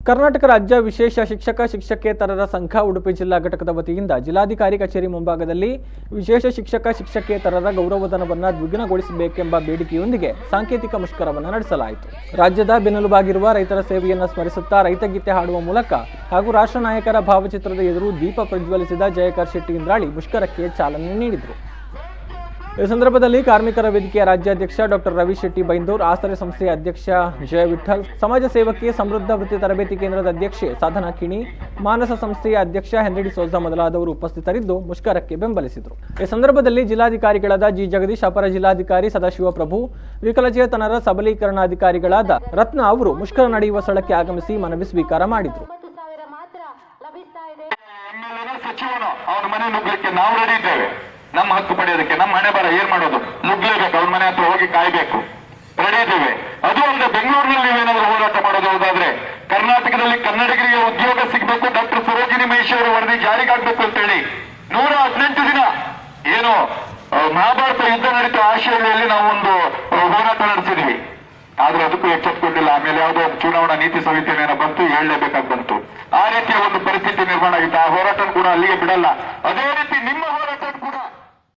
ಕರ್ನಾಟಕ ರಾಜ್ಯ ವಿಶೇಷ ಶಿಕ್ಷಕೇತರರ ಸಂಘ ಉಡುಪಿ ಜಿಲ್ಲಾ ಘಟಕದ ವತಿಯಿಂದ ಜಿಲ್ಲಾಧಿಕಾರಿ ಕಚೇರಿ ಮುಂಭಾಗದಲ್ಲಿ ವಿಶೇಷ ಶಿಕ್ಷಕೇತರರ ಗೌರವಧನವನ್ನು ದ್ವಿಗುಣಗೊಳಿಸಬೇಕೆಂಬ ಬೇಡಿಕೆಯೊಂದಿಗೆ ಸಾಂಕೇತಿಕ ಮುಷ್ಕರವನ್ನು ನಡೆಸಲಾಯಿತು. ರಾಜ್ಯದ ಬೆನ್ನೆಲುಬಾಗಿರುವ ರೈತರ ಸೇವೆಯನ್ನು ಸ್ಮರಿಸುತ್ತಾ ರೈತಗೀತೆ ಹಾಡುವ ಮೂಲಕ ಹಾಗೂ ರಾಷ್ಟ್ರ ನಾಯಕರ ಭಾವಚಿತ್ರದ ಎದುರು ದೀಪ ಪ್ರಜ್ವಲಿಸಿದ ಜಯಕರ್ ಶೆಟ್ಟಿ ಇಂದ್ರಾಳಿ ಮುಷ್ಕರಕ್ಕೆ ಚಾಲನೆ ನೀಡಿದರು. ಈ ಸಂದರ್ಭದಲ್ಲಿ ಕಾರ್ಮಿಕರ ವೇದಿಕೆಯ ರಾಜ್ಯಾಧ್ಯಕ್ಷ ಡಾಕ್ಟರ್ ರವಿ ಶೆಟ್ಟಿ ಬೈಂದೂರ್, ಆಸರೆ ಸಂಸ್ಥೆಯ ಅಧ್ಯಕ್ಷ ಜಯ ವಿಠಲ್, ಸಮಾಜ ಸೇವಕಿ ಸಮೃದ್ಧ ವೃತ್ತಿ ತರಬೇತಿ ಕೇಂದ್ರದ ಅಧ್ಯಕ್ಷೆ ಸಾಧನಾ ಕಿಣಿ, ಮಾನಸ ಸಂಸ್ಥೆಯ ಅಧ್ಯಕ್ಷ ಹೆನ್ರಿ ಸೋಜಾ ಮೊದಲಾದವರು ಉಪಸ್ಥಿತರಿದ್ದು ಮುಷ್ಕರಕ್ಕೆ ಬೆಂಬಲಿಸಿದರು. ಈ ಸಂದರ್ಭದಲ್ಲಿ ಜಿಲ್ಲಾಧಿಕಾರಿಗಳಾದ ಜಿ ಜಗದೀಶ್, ಅಪರ ಜಿಲ್ಲಾಧಿಕಾರಿ ಸದಾಶಿವಪ್ರಭು, ವಿಕಲಚೇತನರ ಸಬಲೀಕರಣಾಧಿಕಾರಿಗಳಾದ ರತ್ನ ಅವರು ಮುಷ್ಕರ ನಡೆಯುವ ಸ್ಥಳಕ್ಕೆ ಆಗಮಿಸಿ ಮನವಿ ಸ್ವೀಕಾರ ಮಾಡಿದರು. ನಮ್ಮ ಹಕ್ಕು ಪಡೆಯೋದಕ್ಕೆ ನಮ್ಮ ಹಣೆ ಬರ ಏನ್ ಮಾಡೋದು, ನುಗ್ಲೇಬೇಕು, ಅವ್ರ ಮನೆ ಹತ್ರ ಹೋಗಿ ಕಾಯ್ಬೇಕು, ರೆಡಿ ಇದ್ದೇವೆ. ಅದು ಅಲ್ಲದೆ ಬೆಂಗಳೂರಿನಲ್ಲಿ ನೀವೇನಾದ್ರೂ ಹೋರಾಟ ಮಾಡೋದು ಹೌದಾದ್ರೆ ಕರ್ನಾಟಕದಲ್ಲಿ ಕನ್ನಡಿಗರಿಗೆ ಉದ್ಯೋಗ ಸಿಗಬೇಕು, ಡಾಕ್ಟರ್ ಸರೋಜಿನಿ ಮಹಿಷಿ ವರದಿ ಜಾರಿಗಾಗಬೇಕು ಅಂತ ಹೇಳಿ 118 ದಿನ ಏನು ಮಹಾಭಾರತ ಯುದ್ಧ ನಡೀತಾ ಆಶಯಲ್ಲಿ ನಾವು ಒಂದು ಹೋರಾಟ ನಡೆಸಿದ್ವಿ. ಆದ್ರೆ ಅದಕ್ಕೂ ಎಚ್ಚೆತ್ತುಕೊಂಡಿಲ್ಲ. ಆಮೇಲೆ ಯಾವುದೋ ಚುನಾವಣಾ ನೀತಿ ಸಂಹಿತೆಯನ್ನು ಬಂತು, ಹೇಳಲೇಬೇಕಾಗಿ ಬಂತು. ಆ ರೀತಿಯ ಒಂದು ಪರಿಸ್ಥಿತಿ ನಿರ್ಮಾಣ ಆಗಿತ್ತು. ಆ ಹೋರಾಟ ಕೂಡ ಅಲ್ಲಿಗೆ ಬಿಡಲ್ಲ. ಅದೇ ರೀತಿ ನಿಮ್ಮ ಹೋರಾಟ